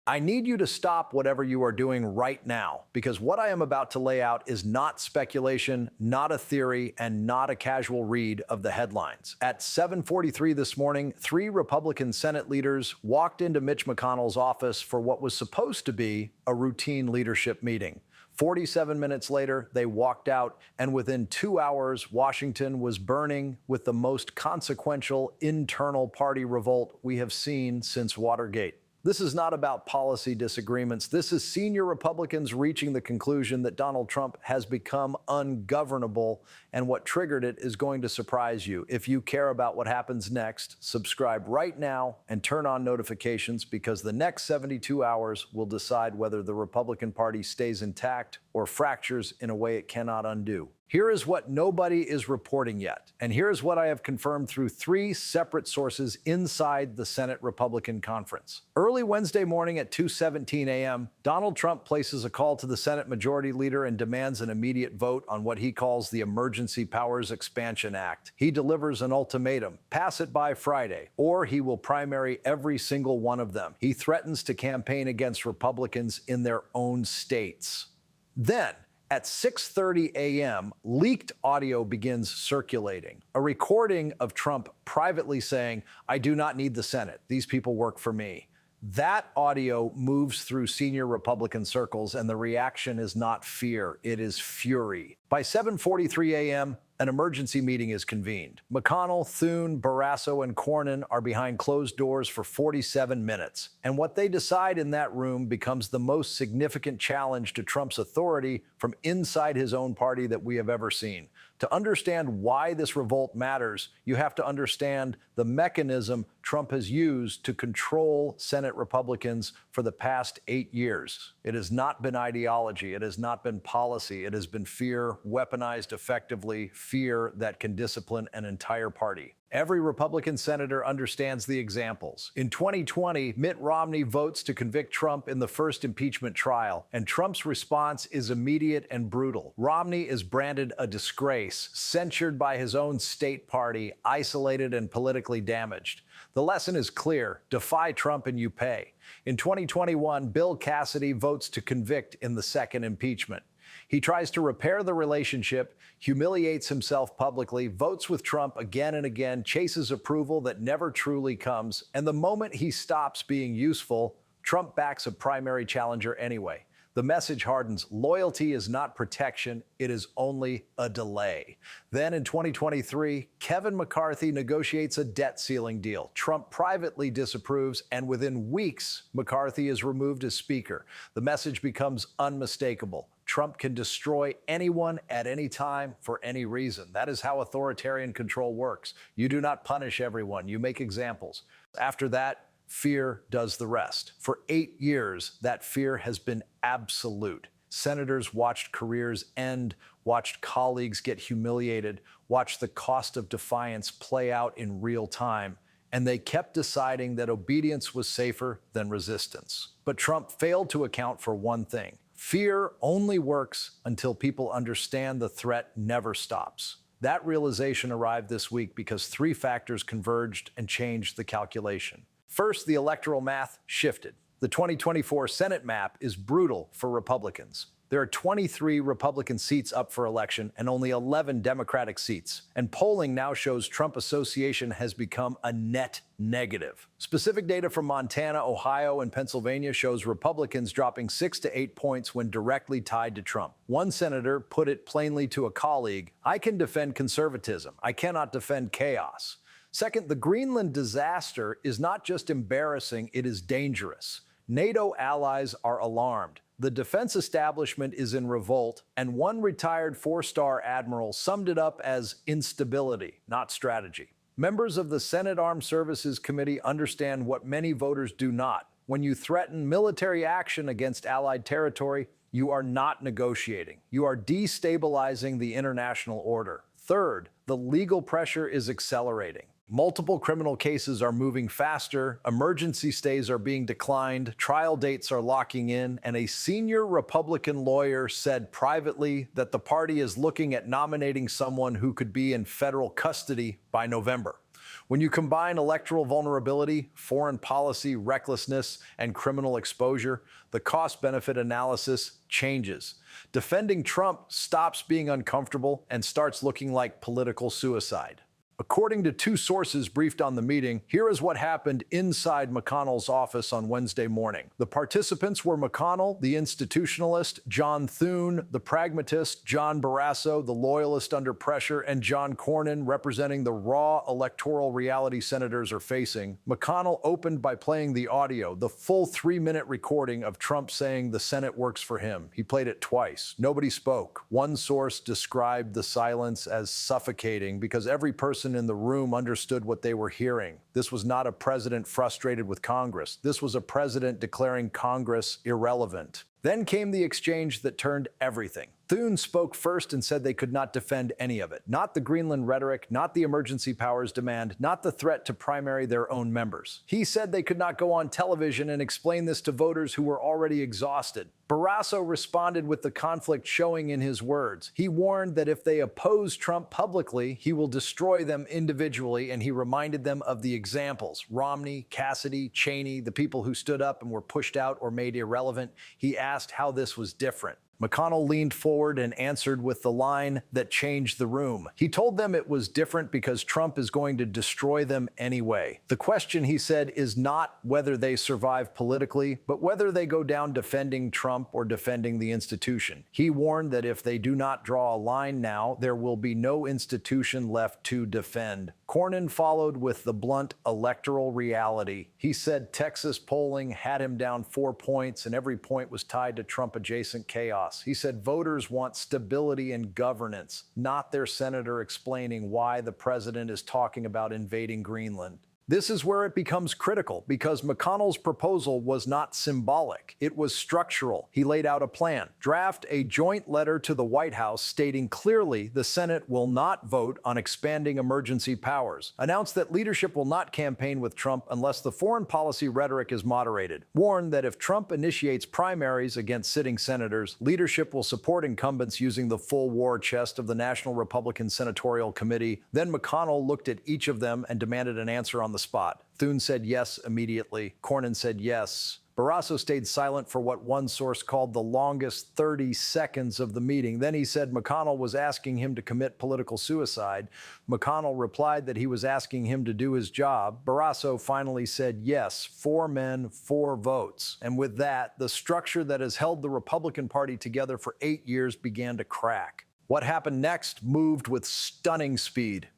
I need you to stop whatever you are doing right now, because what I am about to lay out is not speculation, not a theory, and not a casual read of the headlines. At 7:43 this morning, three Republican Senate leaders walked into Mitch McConnell's office for what was supposed to be a routine leadership meeting. 47 minutes later, they walked out, and within 2 hours, Washington was burning with the most consequential internal party revolt we have seen since Watergate. This is not about policy disagreements. This is senior Republicans reaching the conclusion that Donald Trump has become ungovernable, and what triggered it is going to surprise you. If you care about what happens next, subscribe right now and turn on notifications, because the next 72 hours will decide whether the Republican Party stays intact or fractures in a way it cannot undo. Here is what nobody is reporting yet, and here's what I have confirmed through three separate sources inside the Senate Republican Conference. Early Wednesday morning at 2:17 a.m., Donald Trump places a call to the Senate Majority Leader and demands an immediate vote on what he calls the Emergency Powers Expansion Act. He delivers an ultimatum: pass it by Friday, or he will primary every single one of them. He threatens to campaign against Republicans in their own states. Then, at 6:30 a.m., leaked audio begins circulating, a recording of Trump privately saying, "I do not need the Senate. These people work for me." That audio moves through senior Republican circles, and the reaction is not fear, it is fury. By 7:43 a.m., an emergency meeting is convened. McConnell, Thune, Barrasso, and Cornyn are behind closed doors for 47 minutes. And what they decide in that room becomes the most significant challenge to Trump's authority from inside his own party that we have ever seen. To understand why this revolt matters, you have to understand the mechanism Trump has used to control Senate Republicans for the past 8 years. It has not been ideology. It has not been policy. It has been fear, weaponized effectively, fear that can discipline an entire party. Every Republican senator understands the examples. In 2020, Mitt Romney votes to convict Trump in the first impeachment trial, and Trump's response is immediate and brutal. Romney is branded a disgrace, censured by his own state party, isolated and politically damaged. The lesson is clear: defy Trump and you pay. In 2021, Bill Cassidy votes to convict in the second impeachment. He tries to repair the relationship, humiliates himself publicly, votes with Trump again and again, chases approval that never truly comes, and the moment he stops being useful, Trump backs a primary challenger anyway. The message hardens: loyalty is not protection, it is only a delay. Then in 2023, Kevin McCarthy negotiates a debt ceiling deal. Trump privately disapproves, and within weeks, McCarthy is removed as Speaker. The message becomes unmistakable: Trump can destroy anyone at any time for any reason. That is how authoritarian control works. You do not punish everyone, you make examples. After that, fear does the rest. For 8 years, that fear has been absolute. Senators watched careers end, watched colleagues get humiliated, watched the cost of defiance play out in real time, and they kept deciding that obedience was safer than resistance. But Trump failed to account for one thing: fear only works until people understand the threat never stops. That realization arrived this week because three factors converged and changed the calculation. First, the electoral math shifted. The 2024 Senate map is brutal for Republicans. There are 23 Republican seats up for election and only 11 Democratic seats. And polling now shows Trump association has become a net negative. Specific data from Montana, Ohio, and Pennsylvania shows Republicans dropping 6 to 8 points when directly tied to Trump. One senator put it plainly to a colleague: "I can defend conservatism. I cannot defend chaos." Second, the Greenland disaster is not just embarrassing, it is dangerous. NATO allies are alarmed. The defense establishment is in revolt, and one retired four-star admiral summed it up as instability, not strategy. Members of the Senate Armed Services Committee understand what many voters do not. When you threaten military action against allied territory, you are not negotiating. You are destabilizing the international order. Third, the legal pressure is accelerating. Multiple criminal cases are moving faster, emergency stays are being declined, trial dates are locking in, and a senior Republican lawyer said privately that the party is looking at nominating someone who could be in federal custody by November. When you combine electoral vulnerability, foreign policy recklessness, and criminal exposure, the cost-benefit analysis changes. Defending Trump stops being uncomfortable and starts looking like political suicide. According to two sources briefed on the meeting, here is what happened inside McConnell's office on Wednesday morning. The participants were McConnell, the institutionalist, John Thune, the pragmatist, John Barrasso, the loyalist under pressure, and John Cornyn, representing the raw electoral reality senators are facing. McConnell opened by playing the audio, the full 3-minute recording of Trump saying the Senate works for him. He played it twice. Nobody spoke. One source described the silence as suffocating because every person in the room understood what they were hearing. This was not a president frustrated with Congress. This was a president declaring Congress irrelevant. Then came the exchange that turned everything. Thune spoke first and said they could not defend any of it. Not the Greenland rhetoric, not the emergency powers demand, not the threat to primary their own members. He said they could not go on television and explain this to voters who were already exhausted. Barrasso responded with the conflict showing in his words. He warned that if they oppose Trump publicly, he will destroy them individually, and he reminded them of the examples: Romney, Cassidy, Cheney, the people who stood up and were pushed out or made irrelevant. He asked how this was different. McConnell leaned forward and answered with the line that changed the room. He told them it was different because Trump is going to destroy them anyway. The question, he said, is not whether they survive politically, but whether they go down defending Trump or defending the institution. He warned that if they do not draw a line now, there will be no institution left to defend. Cornyn followed with the blunt electoral reality. He said Texas polling had him down 4 points, and every point was tied to Trump-adjacent chaos. He said voters want stability and governance, not their senator explaining why the president is talking about invading Greenland. This is where it becomes critical, because McConnell's proposal was not symbolic. It was structural. He laid out a plan. Draft a joint letter to the White House stating clearly the Senate will not vote on expanding emergency powers. Announce that leadership will not campaign with Trump unless the foreign policy rhetoric is moderated. Warn that if Trump initiates primaries against sitting senators, leadership will support incumbents using the full war chest of the National Republican Senatorial Committee. Then McConnell looked at each of them and demanded an answer on the spot. Thune said yes immediately. Cornyn said yes. Barrasso stayed silent for what one source called the longest 30 seconds of the meeting. Then he said McConnell was asking him to commit political suicide. McConnell replied that he was asking him to do his job. Barrasso finally said yes, 4 men, 4 votes. And with that, the structure that has held the Republican Party together for 8 years began to crack. What happened next moved with stunning speed.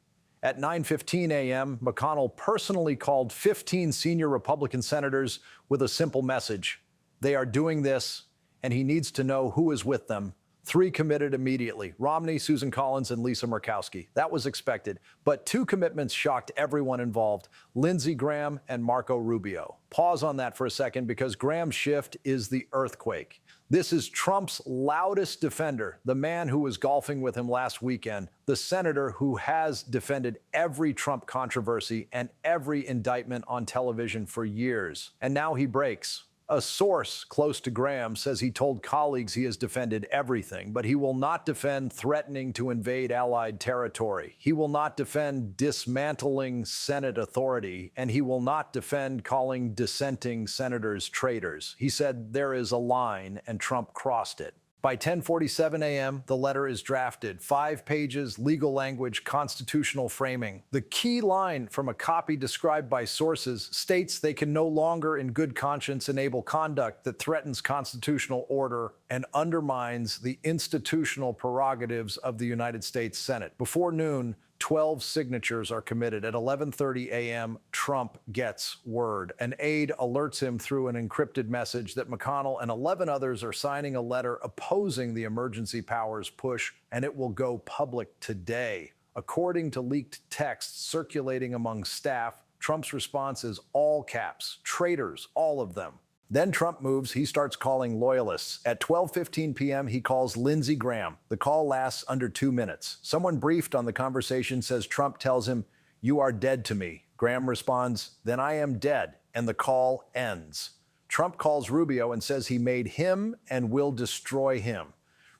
At 9:15 a.m., McConnell personally called 15 senior Republican senators with a simple message. They are doing this, and he needs to know who is with them. 3 committed immediately: Romney, Susan Collins, and Lisa Murkowski. That was expected. But 2 commitments shocked everyone involved: Lindsey Graham and Marco Rubio. Pause on that for a second, because Graham's shift is the earthquake. This is Trump's loudest defender, the man who was golfing with him last weekend, the senator who has defended every Trump controversy and every indictment on television for years. And now he breaks. A source close to Graham says he told colleagues he has defended everything, but he will not defend threatening to invade Allied territory. He will not defend dismantling Senate authority, and he will not defend calling dissenting senators traitors. He said there is a line, and Trump crossed it. By 10:47 a.m., the letter is drafted. 5 pages, legal language, constitutional framing. The key line from a copy described by sources states they can no longer in good conscience enable conduct that threatens constitutional order and undermines the institutional prerogatives of the United States Senate. Before noon, 12 signatures are committed. At 11:30 a.m., Trump gets word. An aide alerts him through an encrypted message that McConnell and 11 others are signing a letter opposing the emergency powers push, and it will go public today. According to leaked texts circulating among staff, Trump's response is all caps: traitors, all of them. Then Trump moves. He starts calling loyalists. At 12:15 p.m., he calls Lindsey Graham. The call lasts under 2 minutes. Someone briefed on the conversation says Trump tells him, "You are dead to me." Graham responds, "Then I am dead," and the call ends. Trump calls Rubio and says he made him and will destroy him.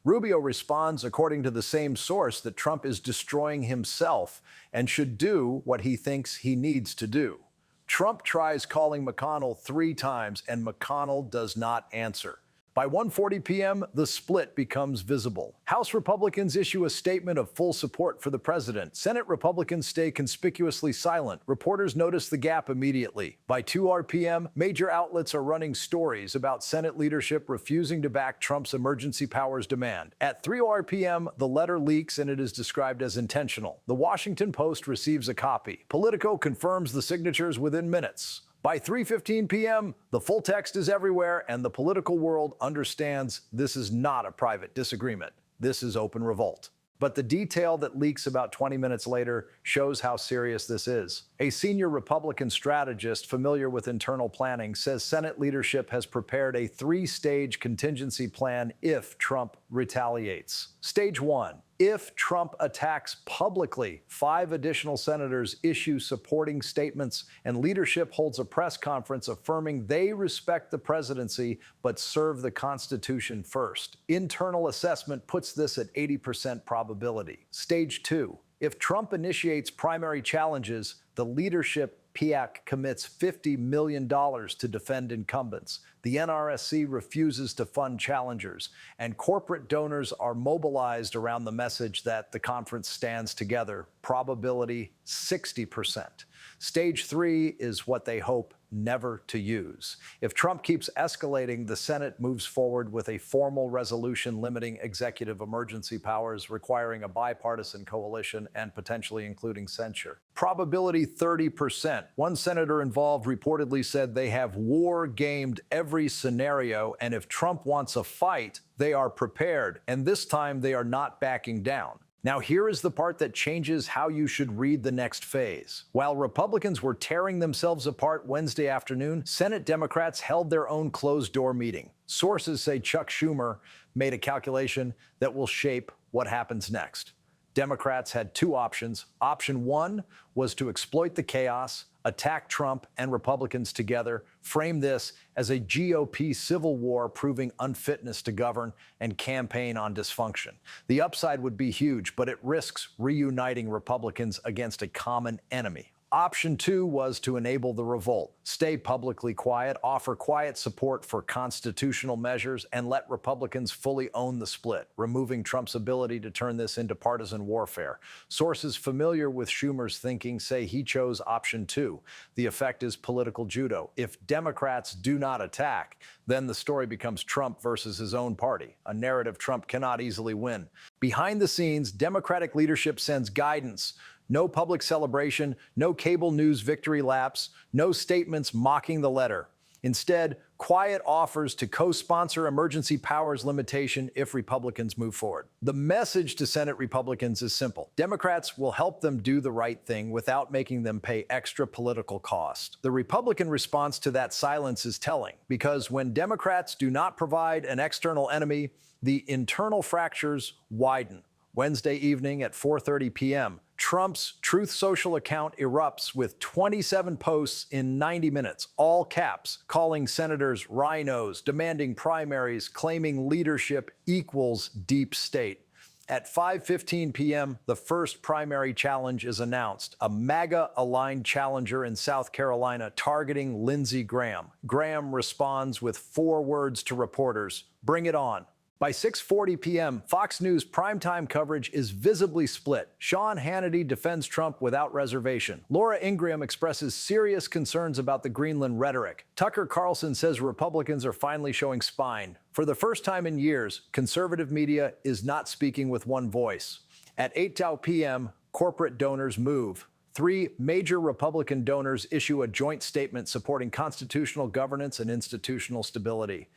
Rubio responds, according to the same source, that Trump is destroying himself and should do what he thinks he needs to do. Trump tries calling McConnell 3 times, and McConnell does not answer. By 1:40 p.m., the split becomes visible. House Republicans issue a statement of full support for the president. Senate Republicans stay conspicuously silent. Reporters notice the gap immediately. By 2 p.m., major outlets are running stories about Senate leadership refusing to back Trump's emergency powers demand. At 3 p.m., the letter leaks and it is described as intentional. The Washington Post receives a copy. Politico confirms the signatures within minutes. By 3:15 p.m., the full text is everywhere, and the political world understands this is not a private disagreement. This is open revolt. But the detail that leaks about 20 minutes later shows how serious this is. A senior Republican strategist familiar with internal planning says Senate leadership has prepared a 3-stage contingency plan if Trump retaliates. Stage 1. If Trump attacks publicly, 5 additional senators issue supporting statements, and leadership holds a press conference affirming they respect the presidency but serve the Constitution first. Internal assessment puts this at 80% probability. Stage 2. If Trump initiates primary challenges, the leadership PAC commits $50 million to defend incumbents. The NRSC refuses to fund challengers, and corporate donors are mobilized around the message that the conference stands together. Probability 60%. Stage 3 is what they hope never to use. If Trump keeps escalating, the Senate moves forward with a formal resolution limiting executive emergency powers, requiring a bipartisan coalition and potentially including censure. Probability 30%. One senator involved reportedly said they have war-gamed every scenario, and if Trump wants a fight, they are prepared, and this time they are not backing down. Now, here is the part that changes how you should read the next phase. While Republicans were tearing themselves apart Wednesday afternoon, Senate Democrats held their own closed-door meeting. Sources say Chuck Schumer made a calculation that will shape what happens next. Democrats had 2 options. Option 1 was to exploit the chaos, attack Trump and Republicans together, frame this as a GOP civil war proving unfitness to govern, and campaign on dysfunction. The upside would be huge, but it risks reuniting Republicans against a common enemy. Option 2 was to enable the revolt, stay publicly quiet, offer quiet support for constitutional measures, and let Republicans fully own the split, removing Trump's ability to turn this into partisan warfare. Sources familiar with Schumer's thinking say he chose option 2. The effect is political judo. If Democrats do not attack, then the story becomes Trump versus his own party, a narrative Trump cannot easily win. Behind the scenes, Democratic leadership sends guidance. No public celebration, no cable news victory laps, no statements mocking the letter. Instead, quiet offers to co-sponsor emergency powers limitation if Republicans move forward. The message to Senate Republicans is simple. Democrats will help them do the right thing without making them pay extra political cost. The Republican response to that silence is telling, because when Democrats do not provide an external enemy, the internal fractures widen. Wednesday evening at 4:30 p.m., Trump's Truth Social account erupts with 27 posts in 90 minutes, all caps, calling senators rhinos, demanding primaries, claiming leadership equals deep state. At 5:15 p.m., the first primary challenge is announced, a MAGA-aligned challenger in South Carolina targeting Lindsey Graham. Graham responds with 4 words to reporters: "Bring it on." By 6:40 p.m., Fox News primetime coverage is visibly split. Sean Hannity defends Trump without reservation. Laura Ingraham expresses serious concerns about the Greenland rhetoric. Tucker Carlson says Republicans are finally showing spine. For the first time in years, conservative media is not speaking with one voice. At 8 p.m., corporate donors move. 3 major Republican donors issue a joint statement supporting constitutional governance and institutional stability.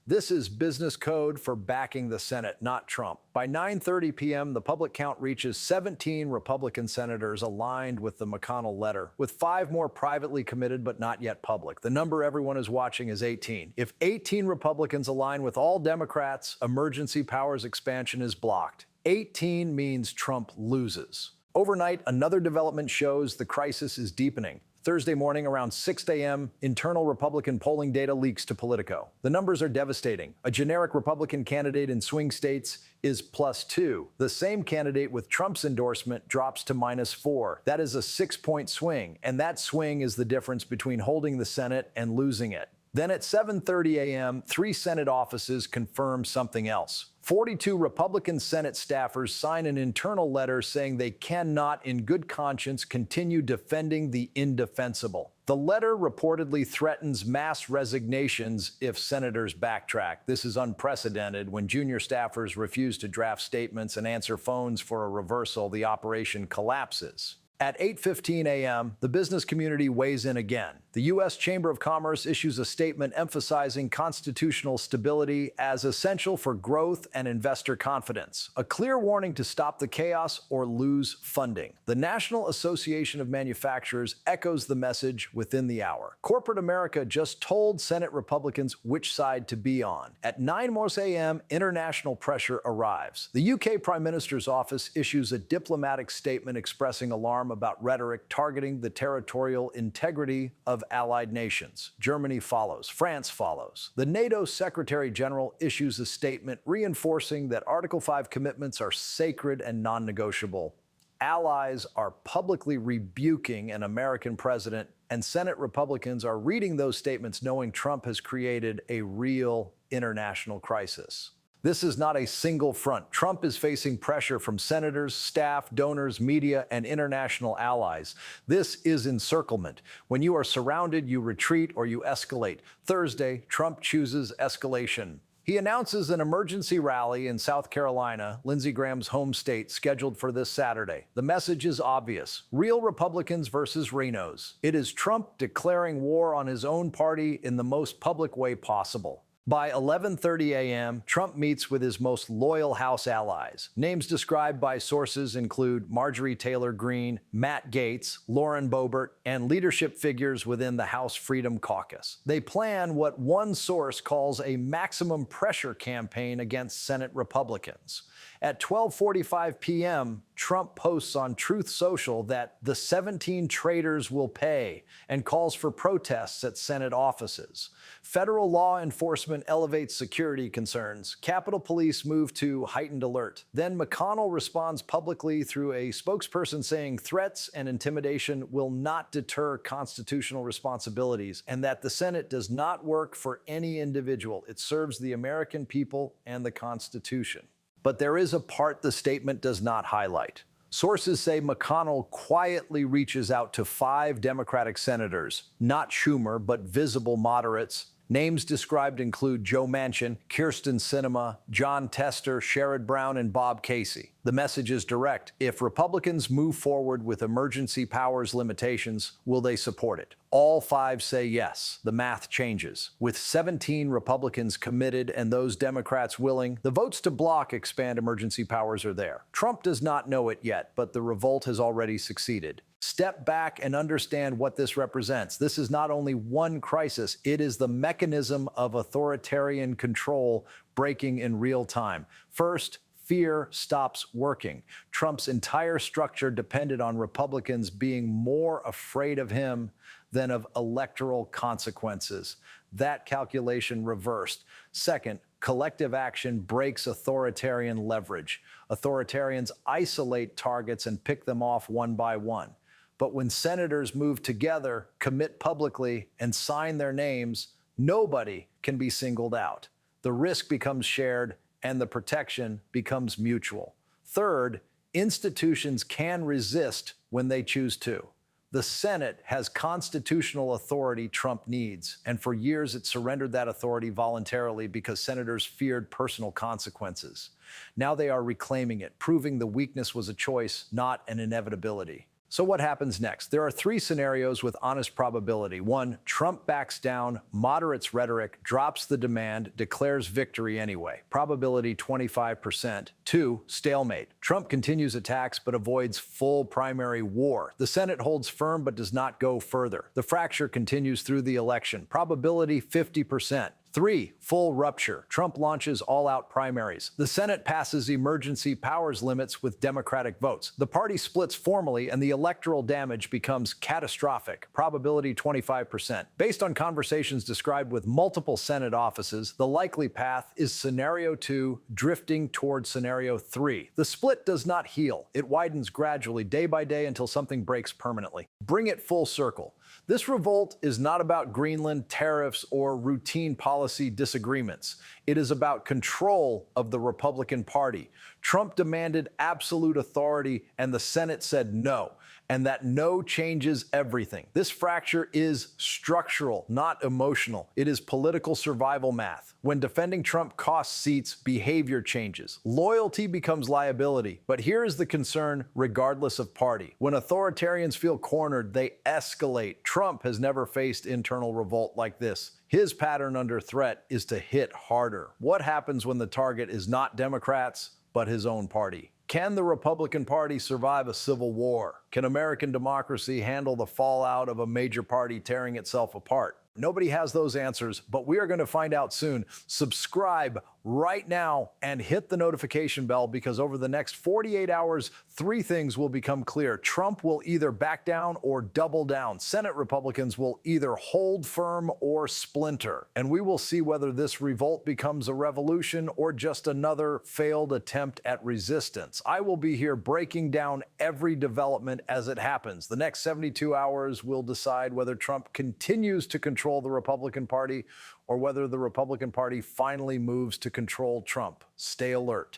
This is business code for backing the Senate, not Trump. By 9:30 p.m., the public count reaches 17 Republican senators aligned with the McConnell letter, with 5 more privately committed but not yet public. The number everyone is watching is 18. If 18 Republicans align with all Democrats, emergency powers expansion is blocked. 18 means Trump loses. Overnight, another development shows the crisis is deepening. Thursday morning around 6 a.m., internal Republican polling data leaks to Politico. The numbers are devastating. A generic Republican candidate in swing states is +2. The same candidate with Trump's endorsement drops to -4. That is a 6-point swing, and that swing is the difference between holding the Senate and losing it. Then at 7:30 a.m., 3 Senate offices confirm something else. 42 Republican Senate staffers sign an internal letter saying they cannot, in good conscience, continue defending the indefensible. The letter reportedly threatens mass resignations if senators backtrack. This is unprecedented. When junior staffers refuse to draft statements and answer phones for a reversal, the operation collapses. At 8:15 a.m., the business community weighs in again. The U.S. Chamber of Commerce issues a statement emphasizing constitutional stability as essential for growth and investor confidence, a clear warning to stop the chaos or lose funding. The National Association of Manufacturers echoes the message within the hour. Corporate America just told Senate Republicans which side to be on. At 9 a.m., international pressure arrives. The UK Prime Minister's office issues a diplomatic statement expressing alarm about rhetoric targeting the territorial integrity of allied nations. Germany follows. France follows. The NATO Secretary General issues a statement reinforcing that Article 5 commitments are sacred and non-negotiable. Allies are publicly rebuking an American president, and Senate Republicans are reading those statements knowing Trump has created a real international crisis. This is not a single front. Trump is facing pressure from senators, staff, donors, media, and international allies. This is encirclement. When you are surrounded, you retreat or you escalate. Thursday, Trump chooses escalation. He announces an emergency rally in South Carolina, Lindsey Graham's home state, scheduled for this Saturday. The message is obvious: real Republicans versus Rhinos. It is Trump declaring war on his own party in the most public way possible. By 11:30 a.m., Trump meets with his most loyal House allies. Names described by sources include Marjorie Taylor Greene, Matt Gaetz, Lauren Boebert, and leadership figures within the House Freedom Caucus. They plan what one source calls a maximum pressure campaign against Senate Republicans. At 12:45 p.m., Trump posts on Truth Social that the 17 traitors will pay and calls for protests at Senate offices. Federal law enforcement elevates security concerns. Capitol Police move to heightened alert. Then McConnell responds publicly through a spokesperson saying threats and intimidation will not deter constitutional responsibilities and that the Senate does not work for any individual. It serves the American people and the Constitution. But there is a part the statement does not highlight. Sources say McConnell quietly reaches out to 5 Democratic senators, not Schumer, but visible moderates. Names described include Joe Manchin, Kyrsten Sinema, John Tester, Sherrod Brown, and Bob Casey. The message is direct. If Republicans move forward with emergency powers limitations, will they support it? All 5 say yes. The math changes. With 17 Republicans committed and those Democrats willing, the votes to block expand emergency powers are there. Trump does not know it yet, but the revolt has already succeeded. Step back and understand what this represents. This is not only one crisis, it is the mechanism of authoritarian control breaking in real time. First, fear stops working. Trump's entire structure depended on Republicans being more afraid of him than of electoral consequences. That calculation reversed. Second, collective action breaks authoritarian leverage. Authoritarians isolate targets and pick them off one by one. But when senators move together, commit publicly, and sign their names, nobody can be singled out. The risk becomes shared, and the protection becomes mutual. Third, institutions can resist when they choose to. The Senate has constitutional authority Trump needs, and for years it surrendered that authority voluntarily because senators feared personal consequences. Now they are reclaiming it, proving the weakness was a choice, not an inevitability. So what happens next? There are 3 scenarios with honest probability. 1, Trump backs down, moderates rhetoric, drops the demand, declares victory anyway. Probability 25%. 2, stalemate. Trump continues attacks but avoids full primary war. The Senate holds firm but does not go further. The fracture continues through the election. Probability 50%. 3. Full rupture. Trump launches all-out primaries. The Senate passes emergency powers limits with Democratic votes. The party splits formally and the electoral damage becomes catastrophic. Probability 25%. Based on conversations described with multiple Senate offices, the likely path is Scenario 2, drifting toward Scenario 3. The split does not heal. It widens gradually, day by day, until something breaks permanently. Bring it full circle. This revolt is not about Greenland, tariffs, or routine policy disagreements. It is about control of the Republican Party. Trump demanded absolute authority, and the Senate said no. And that no changes everything. This fracture is structural, not emotional. It is political survival math. When defending Trump costs seats, behavior changes. Loyalty becomes liability. But here is the concern, regardless of party. When authoritarians feel cornered, they escalate. Trump has never faced internal revolt like this. His pattern under threat is to hit harder. What happens when the target is not Democrats, but his own party? Can the Republican Party survive a civil war? Can American democracy handle the fallout of a major party tearing itself apart? Nobody has those answers, but we are going to find out soon. Subscribe right now and hit the notification bell, because over the next 48 hours, 3 things will become clear. Trump will either back down or double down. Senate Republicans will either hold firm or splinter. And we will see whether this revolt becomes a revolution or just another failed attempt at resistance. I will be here breaking down every development as it happens. The next 72 hours will decide whether Trump continues to control the Republican Party or whether the Republican Party finally moves to control Trump. Stay alert.